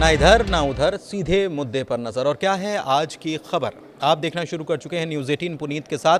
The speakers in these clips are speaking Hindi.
ना इधर ना उधर, सीधे मुद्दे पर नजर। और क्या है आज की खबर, आप देखना शुरू कर चुके हैं न्यूज़ 18 पुनीत के साथ।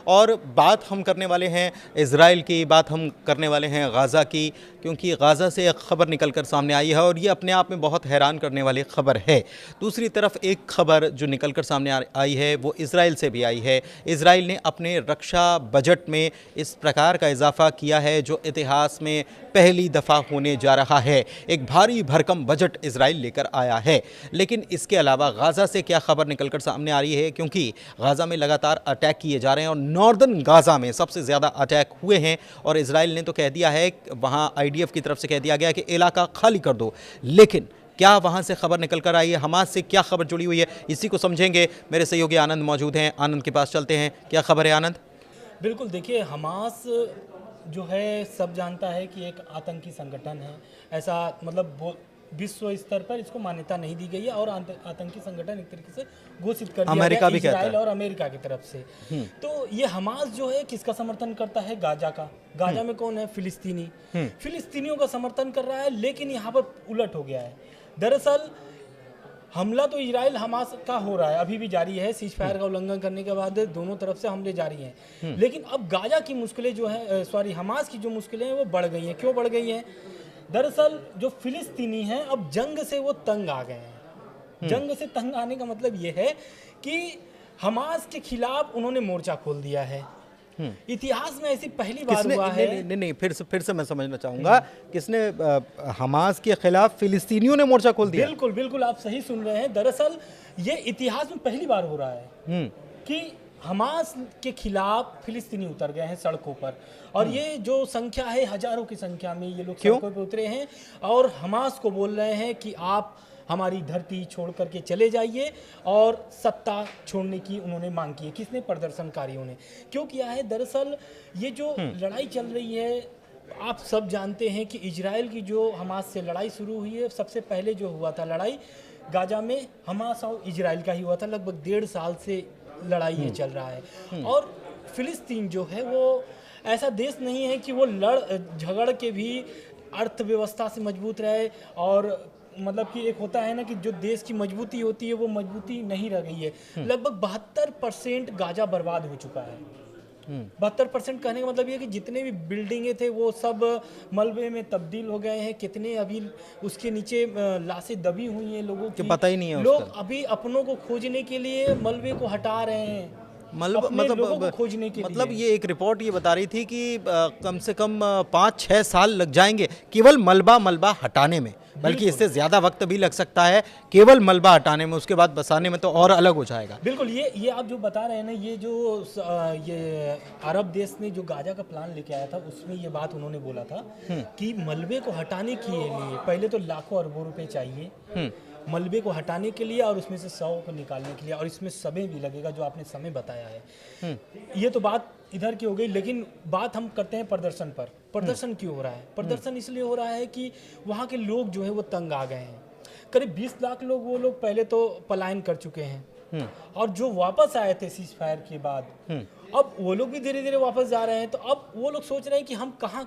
और बात हम करने वाले हैं इजराइल की, बात हम करने वाले हैं गाज़ा की, क्योंकि गाज़ा से एक खबर निकल कर सामने आई है और ये अपने आप में बहुत हैरान करने वाली खबर है। दूसरी तरफ एक खबर जो निकल कर सामने आई है वो इजराइल से भी आई है। इजराइल ने अपने रक्षा बजट में इस प्रकार का इजाफा किया है जो इतिहास में पहली दफ़ा होने जा रहा है। एक भारी भरकम बजट इजराइल लेकर आया है। लेकिन इसके अलावा गाज़ा से क्या खबर निकल कर सामने आ रही है, क्योंकि गाज़ा में लगातार अटैक किए जा रहे हैं और नॉर्दर्न गाज़ा में सबसे ज़्यादा अटैक हुए हैं। और इजराइल ने तो कह दिया है, वहाँ आईडीएफ की तरफ से कह दिया गया कि इलाका खाली कर दो। लेकिन क्या वहाँ से खबर निकल कर आई है, हमास से क्या खबर जुड़ी हुई है, इसी को समझेंगे। मेरे सहयोगी आनंद मौजूद हैं, आनंद के पास चलते हैं। क्या खबर है आनंद? बिल्कुल, देखिए, हमास जो है सब जानता है कि एक आतंकी संगठन है। ऐसा मतलब विश्व स्तर पर इसको मान्यता नहीं दी गई है और आतंकी संगठन एक तरीके से घोषित कर दिया गया इजराइल और अमेरिका की तरफ से। तो ये हमास जो है किसका समर्थन करता है? गाजा का। गाजा में कौन है? फिलिस्तीनी। फिलिस्तीनियों का समर्थन कर रहा है। लेकिन यहाँ पर उलट हो गया है। दरअसल हमला तो इजराइल हमास का हो रहा है, अभी भी जारी है। सीज फायर का उल्लंघन करने के बाद दोनों तरफ से हमले जारी हैं। लेकिन अब गाजा की मुश्किलें जो है, हमास की जो मुश्किलें हैं वो बढ़ गई हैं। क्यों बढ़ गई हैं? दरअसल जो फिलिस्तीनी हैं अब जंग से वो तंग आ गए हैं। जंग से तंग आने का मतलब ये है कि हमास के खिलाफ उन्होंने मोर्चा खोल दिया है। इतिहास में ऐसी पहली बार हुआ है। नहीं, फिर से मैं समझना चाहूंगा, किसने हमास के खिलाफ फिलिस्तीनियों ने मोर्चा खोल दिया? बिल्कुल बिल्कुल, आप सही सुन रहे हैं। दरअसल ये इतिहास में पहली बार हो रहा है कि हमास के खिलाफ फिलिस्तीनी उतर गए हैं सड़कों पर। और ये जो संख्या है, हजारों की संख्या में ये लोग सड़कों पर उतरे हैं और हमास को बोल रहे हैं कि आप हमारी धरती छोड़ करके चले जाइए। और सत्ता छोड़ने की उन्होंने मांग की है। किसने? प्रदर्शनकारियों ने। क्यों किया है? दरअसल ये जो लड़ाई चल रही है, आप सब जानते हैं कि इजराइल की जो हमास से लड़ाई शुरू हुई है, सबसे पहले जो हुआ था लड़ाई गाजा में हमास और इजराइल का ही हुआ था। लगभग 1.5 साल से लड़ाई ये चल रहा है। और फिलिस्तीन जो है वो ऐसा देश नहीं है कि वो झगड़ के भी अर्थव्यवस्था से मजबूत रहे। और मतलब कि एक होता है ना कि जो देश की मजबूती होती है वो मजबूती नहीं रह गई है। लगभग 72% गाजा बर्बाद हो चुका है। 72% कहने का मतलब ये कि जितने भी बिल्डिंगें थे वो सब मलबे में तब्दील हो गए हैं। कितने अभी उसके नीचे लाशें दबी हुई हैं लोगों की, पता ही नहीं है। लोग अभी अपनों को खोजने के लिए मलबे को हटा रहे हैं। मतलब खोजने के मतलब ये एक रिपोर्ट ये बता रही थी कि कम से कम 5-6 साल लग जाएंगे केवल मलबा हटाने में, बल्कि इससे ज्यादा वक्त भी लग सकता है केवल मलबा हटाने में। उसके बाद बसाने में तो और अलग हो जाएगा। बिल्कुल, ये आप जो बता रहे हैं ना, ये जो ये अरब देश ने जो गाजा का प्लान लेके आया था उसमें ये बात उन्होंने बोला था कि मलबे को हटाने के लिए पहले तो लाखों अरबों रुपए चाहिए मलबे को हटाने के लिए, और उसमें से 100 को निकालने के लिए, और इसमें समय भी लगेगा जो आपने समय बताया है। ये तो बात इधर की हो गई। लेकिन बात हम करते हैं प्रदर्शन पर। प्रदर्शन क्यों हो रहा है? प्रदर्शन इसलिए हो रहा है कि वहाँ के लोग जो है वो तंग आ गए हैं। करीब 20 लाख लोग, वो लोग पहले तो पलायन कर चुके हैं और जो वापस आए थे सीज फायर के बाद, अब वो लोग भी धीरे धीरे वापस जा रहे हैं। तो अब वो लोग सोच रहे हैं कि हम कहाँ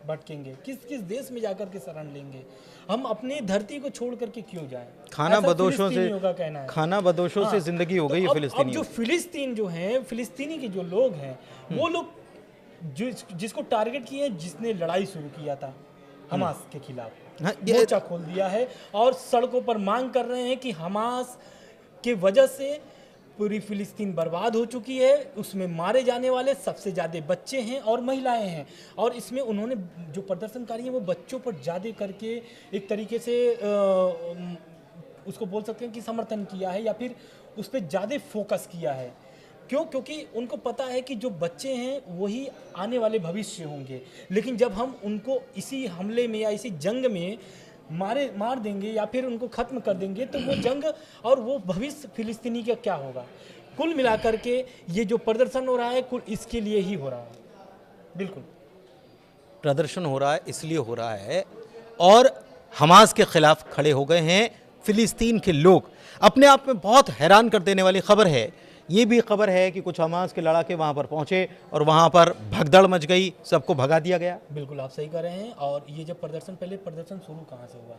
भटकेंगे, किस किस देश में जाकर के शरण लेंगे, हम अपनी धरती को छोड़ करके क्यों जाएं? खाना बदोशों से कहना है, खाना बदोशों से जिंदगी हो गई है फिलिस्तीनी। अब जो फिलिस्तीन जो है, फिलिस्तीनी के जो लोग हैं, वो लोग जिसको टारगेट किए हैं, जिसने लड़ाई शुरू किया था हमास के खिलाफ, मोर्चा खोल दिया है और सड़कों पर मांग कर रहे हैं कि हमास के वजह से पूरी फिलिस्तीन बर्बाद हो चुकी है। उसमें मारे जाने वाले सबसे ज़्यादा बच्चे हैं और महिलाएं हैं। और इसमें उन्होंने जो प्रदर्शनकारी हैं वो बच्चों पर ज़्यादा करके एक तरीके से उसको बोल सकते हैं कि समर्थन किया है, या फिर उस पर ज़्यादा फोकस किया है। क्यों? क्योंकि उनको पता है कि जो बच्चे हैं वही आने वाले भविष्य होंगे। लेकिन जब हम उनको इसी हमले में या इसी जंग में मार देंगे या फिर उनको खत्म कर देंगे, तो वो जंग और वो भविष्य फिलिस्तीनी का क्या होगा? कुल मिलाकर के ये जो प्रदर्शन हो रहा है, कुल इसके लिए ही हो रहा है। बिल्कुल, प्रदर्शन हो रहा है इसलिए हो रहा है। और हमास के खिलाफ खड़े हो गए हैं फिलिस्तीन के लोग। अपने आप में बहुत हैरान कर देने वाली खबर है। ये भी खबर है कि कुछ हमास के लड़ाके वहाँ पर पहुँचे और वहाँ पर भगदड़ मच गई, सबको भगा दिया गया। बिल्कुल आप सही कह रहे हैं। और ये जब पहले प्रदर्शन शुरू कहाँ से हुआ?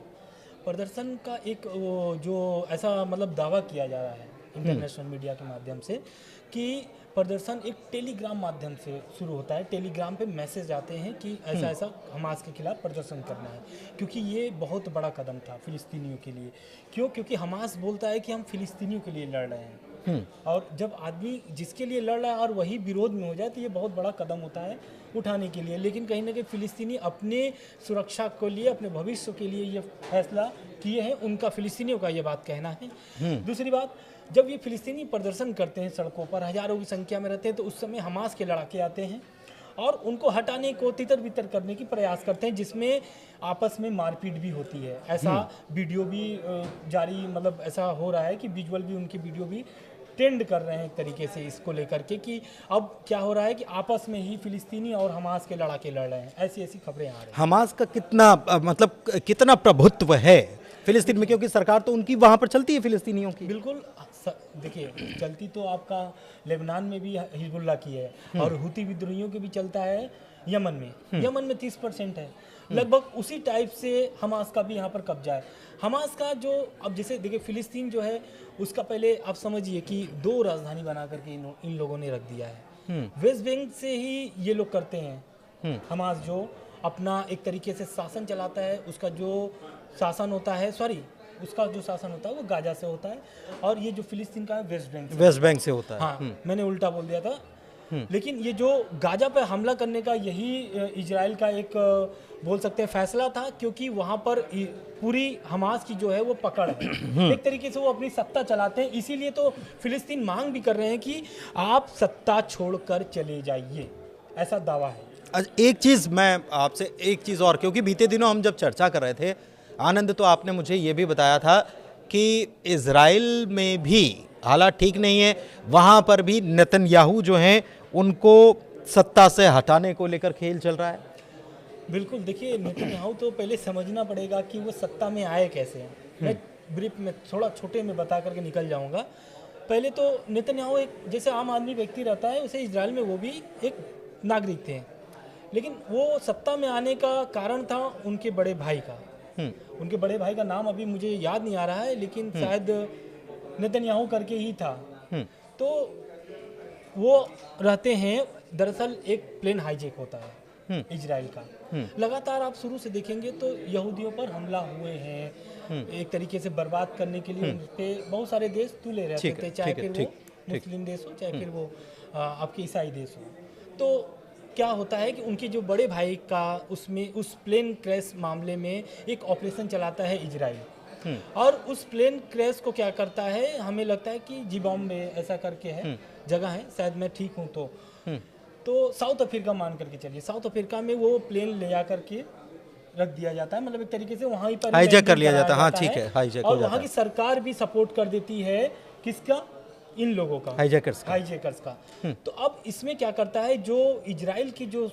प्रदर्शन का एक जो ऐसा मतलब दावा किया जा रहा है इंटरनेशनल मीडिया के माध्यम से कि प्रदर्शन एक टेलीग्राम माध्यम से शुरू होता है। टेलीग्राम पे मैसेज आते हैं कि ऐसा ऐसा हमास के खिलाफ प्रदर्शन करना है, क्योंकि ये बहुत बड़ा कदम था फिलिस्तीनियों के लिए। क्यों? क्योंकि हमास बोलता है कि हम फिलिस्तीनियों के लिए लड़ रहे हैं, और जब आदमी जिसके लिए लड़ रहा है और वही विरोध में हो जाए तो ये बहुत बड़ा कदम होता है उठाने के लिए। लेकिन कहीं ना कहीं फिलिस्तीनी अपने सुरक्षा के लिए, अपने भविष्य के लिए ये फैसला किए हैं, उनका फिलिस्तीनियों का ये बात कहना है। दूसरी बात, जब ये फिलिस्तीनी प्रदर्शन करते हैं सड़कों पर, हजारों की संख्या में रहते हैं, तो उस समय हमास के लड़ाके आते हैं और उनको हटाने को तितर बितर करने की प्रयास करते हैं, जिसमें आपस में मारपीट भी होती है। ऐसा वीडियो भी जारी मतलब ऐसा हो रहा है कि विजुअल भी, उनकी वीडियो भी ट्रेंड कर रहे हैं एक तरीके से इसको लेकर के कि अब क्या हो रहा है कि आपस में ही फिलिस्तीनी और हमास के लड़ाके लड़ रहे हैं। ऐसी ऐसी खबरें आ रही हैं। हमास का कितना मतलब कितना प्रभुत्व है फिलिस्तीन में, क्योंकि सरकार तो उनकी वहाँ पर चलती है फिलिस्तीनियों की। बिल्कुल, देखिए चलती तो आपका लेबनान में भी हिजबुल्लाह की है, और हुती विद्रोहियों के भी चलता है यमन में। यमन में 30% है, लगभग उसी टाइप से हमास का भी यहाँ पर कब्जा है। हमास का जो अब जैसे देखिए फिलिस्तीन जो है उसका पहले आप समझिए कि 2 राजधानी बना करके इन लोगों ने रख दिया है। वेस्ट बैंक से ही ये लोग करते हैं। हमास जो अपना एक तरीके से शासन चलाता है, उसका जो शासन होता है, उसका जो शासन होता है वो गाजा से होता है, और ये जो फिलिस्तीन का है वेस्ट बैंक से होता है। हाँ, मैंने उल्टा बोल दिया था। लेकिन ये जो गाजा पे हमला करने का यही इजराइल का एक बोल सकते हैं फैसला था, क्योंकि वहाँ पर पूरी हमास की जो है वो पकड़ है। एक तरीके से वो अपनी सत्ता चलाते हैं, इसीलिए तो फिलिस्तीन मांग भी कर रहे हैं कि आप सत्ता छोड़कर चले जाइए, ऐसा दावा है। एक चीज़ मैं आपसे एक चीज़ और, क्योंकि बीते दिनों हम जब चर्चा कर रहे थे आनंद, तो आपने मुझे ये भी बताया था कि इजराइल में भी हालात ठीक नहीं है, वहाँ पर भी नेतन्याहू जो हैं उनको सत्ता से हटाने को लेकर खेल चल रहा है। बिल्कुल, देखिए नेतन्याहू तो पहले समझना पड़ेगा कि वो सत्ता में आए कैसे हैं। मैं ब्रीफ में थोड़ा छोटे में बता करके निकल जाऊंगा। पहले तो नेतन्याहू एक जैसे आम आदमी व्यक्ति रहता है, वैसे इजराइल में वो भी एक नागरिक थे, लेकिन वो सत्ता में आने का कारण था उनके बड़े भाई का। उनके बड़े भाई का नाम अभी मुझे याद नहीं आ रहा है, लेकिन शायद नेतन्याहू करके ही था। तो वो रहते हैं, दरअसल एक प्लेन हाईजैक होता है इजराइल का। लगातार आप शुरू से देखेंगे तो यहूदियों पर हमला हुए हैं, एक तरीके से बर्बाद करने के लिए उन पे बहुत सारे देश तुले रहते थे, चाहे फिर वो मुस्लिम देश हो, चाहे फिर वो आपके ईसाई देश हो। तो क्या होता है कि उनके जो बड़े भाई का उसमें उस प्लेन क्रैश मामले में एक ऑपरेशन चलाता है इजराइल, और उस प्लेन क्रैश को क्या करता है, हमें लगता है कि जिबॉम में ऐसा करके है जगह है, शायद मैं ठीक हूँ तो साउथ अफ्रीका मान करके चलिए, साउथ अफ्रीका में वो प्लेन ले जा करके रख दिया जाता है, मतलब एक तरीके से वहीं पर हाईजैक कर लिया जाता है। हाँ ठीक है, हाईजैक हो और जाता है। वहाँ की सरकार भी सपोर्ट कर देती है, किसका? इन लोगों का, हाईजैकर्स का। तो अब इसमें क्या करता है, जो इजराइल की जो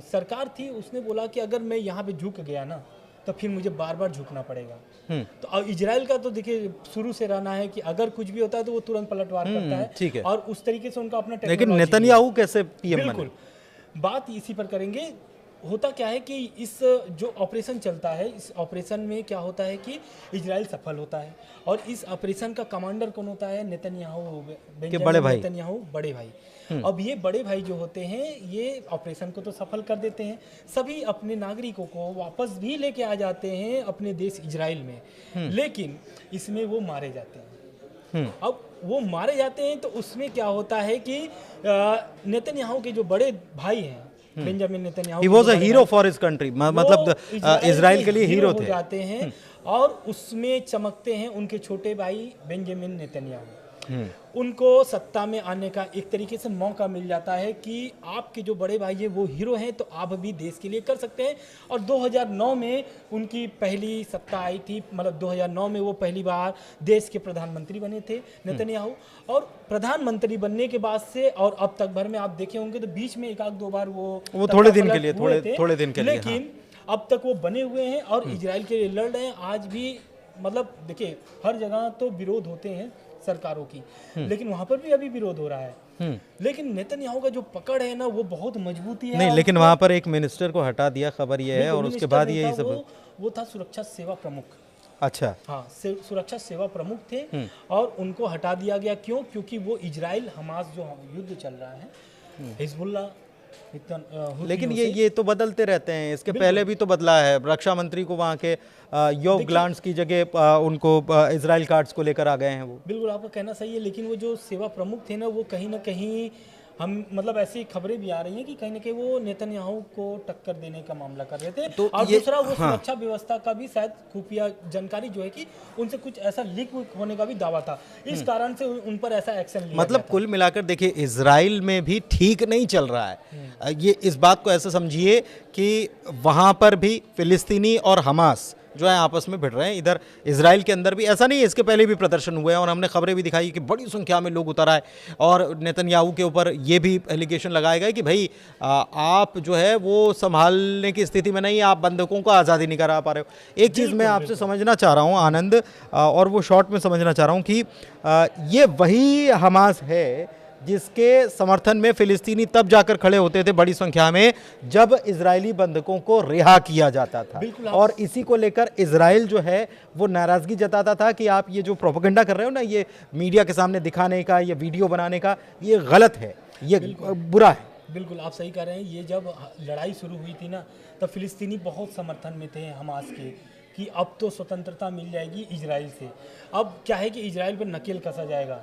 सरकार थी उसने बोला कि अगर मैं यहाँ पे झुक गया ना तो फिर मुझे बार बार झुकना पड़ेगा। तो अब इजराइल का तो देखिए शुरू से रहना है कि अगर कुछ भी होता है तो वो तुरंत पलटवार करता है, ठीक है, और उस तरीके से उनका अपना। लेकिन नेतन्याहू कैसे पीएम बने? बिल्कुल, बात इसी पर करेंगे। होता क्या है कि इस जो ऑपरेशन चलता है, इस ऑपरेशन में क्या होता है कि इजराइल सफल होता है, और इस ऑपरेशन का कमांडर कौन होता है? नेतन्याहू, बड़े भाई नेतन्याहू बड़े भाई। अब ये बड़े भाई जो होते हैं ये ऑपरेशन को तो सफल कर देते हैं, सभी अपने नागरिकों को वापस भी लेके आ जाते हैं अपने देश इजराइल में, लेकिन इसमें वो मारे जाते हैं। अब वो मारे जाते हैं तो उसमें क्या होता है कि नेतन्याहू के जो बड़े भाई हैं, Benjamin Netanyahu, he was a hero for his country, मतलब इजराइल के लिए हीरो थे, जाते हैं और उसमें चमकते हैं उनके छोटे भाई बेंजामिन नेतन्याहू। उनको सत्ता में आने का एक तरीके से मौका मिल जाता है कि आपके जो बड़े भाई हैं वो हीरो हैं, तो आप भी देश के लिए कर सकते हैं। और 2009 में उनकी पहली सत्ता आई थी, मतलब 2009 में वो पहली बार देश के प्रधानमंत्री बने थे नेतन्याहू। और प्रधानमंत्री बनने के बाद से और अब तक भर में आप देखे होंगे तो बीच में 1-2 बार वो थोड़े दिन के लिए, थोड़े दिन के लिए, लेकिन अब तक वो बने हुए हैं और इजराइल के लिए लड़ रहे हैं। आज भी मतलब देखिए हर जगह तो विरोध होते हैं सरकारों की, लेकिन वहां पर भी अभी विरोध हो रहा है। लेकिन नेतन्याहू का जो पकड़ है ना वो बहुत मजबूती है। नहीं, लेकिन वहां पर एक मिनिस्टर को हटा दिया, खबर ये है, और उसके बाद ये सब वो था सुरक्षा सेवा प्रमुख। अच्छा। हाँ, सुरक्षा सेवा प्रमुख थे और उनको हटा दिया गया। क्यों? क्योंकि वो इजराइल हमास जो युद्ध चल रहा है, हिजबुल्लाह लेकिन ये तो बदलते रहते हैं, इसके पहले भी तो बदला है। रक्षा मंत्री को वहाँ के योव ग्लांट्स की जगह उनको इजराइल कार्ड्स को लेकर आ गए हैं वो। बिल्कुल आपका कहना सही है, लेकिन वो जो सेवा प्रमुख थे ना, वो कहीं ना कहीं हम मतलब ऐसी खबरें भी आ रही हैं कि कहीं ना कहीं वो नेतन्याहू को टक्कर देने का मामला कर रहे थे। तो और दूसरा वो सुरक्षा व्यवस्था का भी शायद खुफिया जानकारी जो है कि उनसे कुछ ऐसा लीक होने का भी दावा था, इस कारण से उन पर ऐसा एक्शन लिया मतलब कुल मिलाकर देखिए, इजराइल में भी ठीक नहीं चल रहा है। ये इस बात को ऐसा समझिए कि वहाँ पर भी फिलिस्तीनी और हमास जो है आपस में भिड़ रहे हैं। इधर इजराइल के अंदर भी ऐसा नहीं है, इसके पहले भी प्रदर्शन हुए हैं और हमने खबरें भी दिखाई कि बड़ी संख्या में लोग उतर आए और नेतन्याहू के ऊपर ये भी एलिगेशन लगाया गया कि भाई आप जो है वो संभालने की स्थिति में नहीं, आप बंधकों को आज़ादी नहीं करा पा रहे हो। एक चीज़ मैं आपसे समझना चाह रहा हूँ आनंद, और वो शॉर्ट में समझना चाह रहा हूँ कि ये वही हमास है जिसके समर्थन में फिलिस्तीनी तब जाकर खड़े होते थे बड़ी संख्या में जब इजरायली बंधकों को रिहा किया जाता था, और इसी को लेकर इजराइल जो है वो नाराजगी जताता था कि आप ये जो प्रोपेगेंडा कर रहे हो ना, ये मीडिया के सामने दिखाने का, ये वीडियो बनाने का, ये गलत है, ये बुरा है। बिल्कुल आप सही कह रहे हैं। ये जब लड़ाई शुरू हुई थी ना, तब फिलिस्तीनी बहुत समर्थन में थे हमास के कि अब तो स्वतंत्रता मिल जाएगी इजराइल से। अब क्या है कि इजराइल पर नकेल कसा जाएगा,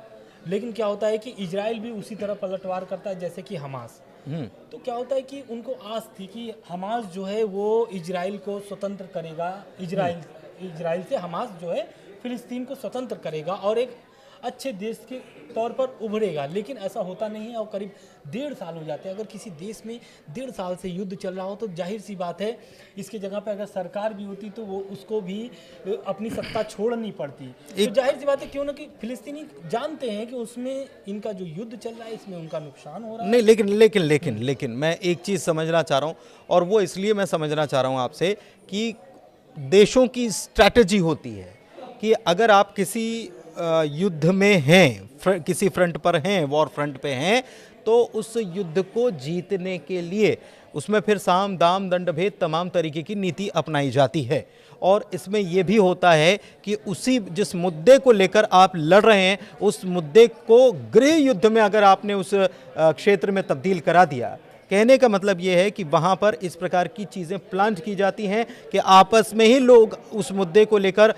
लेकिन क्या होता है कि इजराइल भी उसी तरह पलटवार करता है जैसे कि हमास। तो क्या होता है कि उनको आस थी कि हमास जो है वो इजराइल को स्वतंत्र करेगा, इजराइल से हमास जो है फिलिस्तीन को स्वतंत्र करेगा और एक अच्छे देश के तौर पर उभरेगा। लेकिन ऐसा होता नहीं है और करीब 1.5 साल हो जाते हैं। अगर किसी देश में 1.5 साल से युद्ध चल रहा हो तो जाहिर सी बात है इसकी जगह पे अगर सरकार भी होती तो वो उसको भी अपनी सत्ता छोड़नी पड़ती। तो जाहिर सी बात है क्यों ना कि फिलिस्तीनी जानते हैं कि उसमें इनका जो युद्ध चल रहा है इसमें उनका नुकसान हो रहा है। नहीं, लेकिन मैं एक चीज़ समझना चाह रहा हूँ, और वो इसलिए मैं समझना चाह रहा हूँ आपसे कि देशों की स्ट्रैटेजी होती है कि अगर आप किसी युद्ध में हैं, किसी फ्रंट पर हैं, वॉर फ्रंट पे हैं, तो उस युद्ध को जीतने के लिए उसमें फिर साम दाम दंड भेद तमाम तरीके की नीति अपनाई जाती है। और इसमें यह भी होता है कि उसी जिस मुद्दे को लेकर आप लड़ रहे हैं, उस मुद्दे को गृह युद्ध में अगर आपने उस क्षेत्र में तब्दील करा दिया, कहने का मतलब ये है कि वहाँ पर इस प्रकार की चीज़ें प्लांट की जाती हैं कि आपस में ही लोग उस मुद्दे को लेकर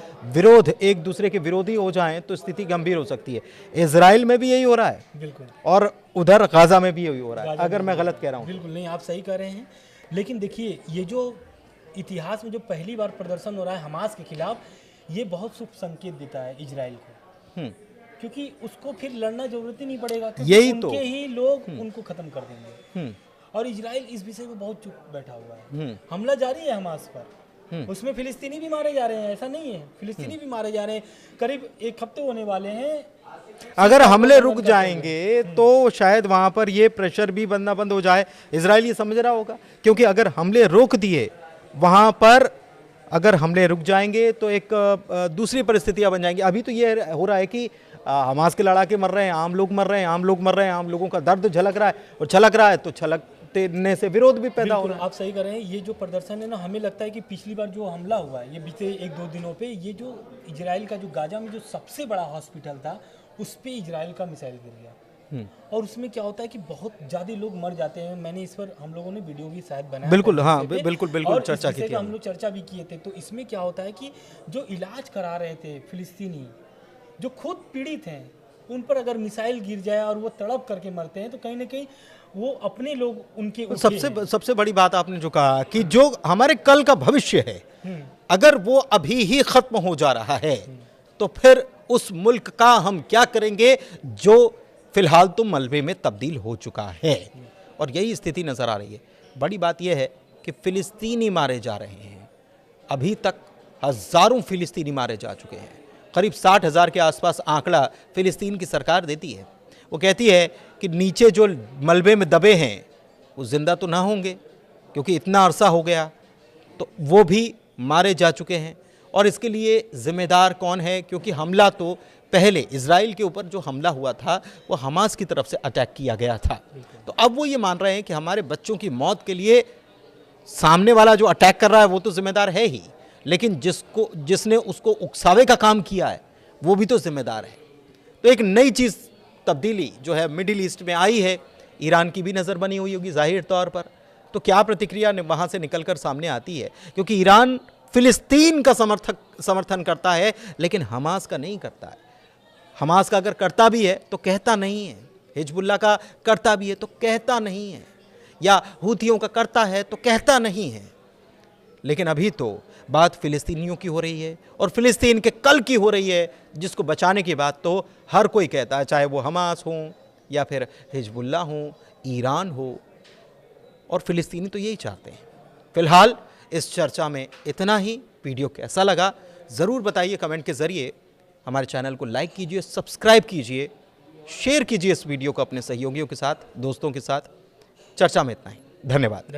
एक दूसरे के विरोधी हो जाएं तो स्थिति गंभीर हो सकती है। इजराइल में भी यही हो रहा है, बिल्कुल, और उधर गाजा में भी यही हो रहा है, अगर मैं गलत कह रहा हूँ। बिल्कुल नहीं, आप सही कह रहे हैं। लेकिन देखिए, ये जो इतिहास में जो पहली बार प्रदर्शन हो रहा है हमास के खिलाफ, ये बहुत शुभ संकेत देता है इजराइल को, क्योंकि उसको फिर लड़ना जरूरत ही नहीं पड़ेगा, यही उनके तो ही लोग उनको खत्म कर देंगे। और इजराइल इस विषय में बहुत चुप बैठा हुआ है। हमला जारी है हमास पर, उसमें फिलिस्तीनी भी मारे जा रहे हैं, ऐसा नहीं है, फिलिस्तीनी भी मारे जा रहे हैं। करीब 1 हफ्ते होने वाले हैं। अगर हमले रुक जाएंगे तो शायद वहां पर ये प्रेशर भी बनना बंद हो जाए। इजराइल ये समझ रहा होगा, क्योंकि अगर हमले रोक दिए वहां पर, अगर हमले रुक जाएंगे तो एक दूसरी परिस्थितियां बन जाएंगी। अभी तो ये हो रहा है कि हमास के लड़ाके मर रहे हैं, आम लोग मर रहे हैं, आम लोगों का दर्द झलक रहा है, और छलक रहा है तो छलकने से विरोध भी पैदा हो रहा है। आप सही कर रहे हैं। ये जो प्रदर्शन है ना, हमें लगता है कि पिछली बार जो हमला हुआ है, ये बीते 1-2 दिनों पे, ये जो इजराइल का जो गाजा में जो सबसे बड़ा हॉस्पिटल था, उस पे इजराइल का मिसाइल गिर गया। और उसमें क्या होता है कि बहुत ज़्यादा लोग मर जाते हैं। मैंने इस पर हम लोगों ने वीडियो भी शायद बनाया, बिल्कुल, हाँ, बिल्कुल चर्चा की थी, हम लोग चर्चा भी किए थे। तो इसमें क्या होता है कि जो इलाज करा रहे थे फिलिस्तीनी, जो खुद पीड़ित हैं, उन पर अगर मिसाइल गिर जाए और वो तड़प करके मरते हैं तो कहीं ना कहीं वो अपने लोग उनके सबसे बड़ी बात आपने जो कहा कि जो हमारे कल का भविष्य है, अगर वो अभी ही खत्म हो जा रहा है तो फिर उस मुल्क का हम क्या करेंगे जो फिलहाल तो मलबे में तब्दील हो चुका है। और यही स्थिति नजर आ रही है। बड़ी बात यह है कि फिलिस्तीनी मारे जा रहे हैं, अभी तक हजारों फिलिस्तीनी मारे जा चुके हैं। करीब 60,000 के आसपास आंकड़ा फिलिस्तीन की सरकार देती है। वो कहती है कि नीचे जो मलबे में दबे हैं वो जिंदा तो ना होंगे, क्योंकि इतना अरसा हो गया, तो वो भी मारे जा चुके हैं। और इसके लिए जिम्मेदार कौन है? क्योंकि हमला तो पहले इजराइल के ऊपर जो हमला हुआ था वो हमास की तरफ से अटैक किया गया था। तो अब वो ये मान रहे हैं कि हमारे बच्चों की मौत के लिए सामने वाला जो अटैक कर रहा है वो तो जिम्मेदार है ही, लेकिन जिसने उसको उकसावे का काम किया है वो भी तो जिम्मेदार है। तो एक नई चीज़, तब्दीली जो है मिडिल ईस्ट में आई है, ईरान की भी नज़र बनी हुई होगी जाहिर तौर पर। तो क्या प्रतिक्रिया वहाँ से निकलकर सामने आती है, क्योंकि ईरान फिलिस्तीन का समर्थन करता है लेकिन हमास का नहीं करता है। हमास का अगर करता भी है तो कहता नहीं है, हिजबुल्लाह का करता भी है तो कहता नहीं है, या हूथियों का करता है तो कहता नहीं है। लेकिन अभी तो बात फ़िलिस्तीनियों की हो रही है और फ़िलिस्तीन के कल की हो रही है, जिसको बचाने की बात तो हर कोई कहता है, चाहे वो हमास हो या फिर हिजबुल्लाह हो, ईरान हो, और फ़िलिस्तीनी तो यही चाहते हैं। फ़िलहाल इस चर्चा में इतना ही। वीडियो कैसा लगा ज़रूर बताइए कमेंट के ज़रिए। हमारे चैनल को लाइक कीजिए, सब्सक्राइब कीजिए, शेयर कीजिए इस वीडियो को अपने सहयोगियों के साथ, दोस्तों के साथ। चर्चा में इतना ही। धन्यवाद।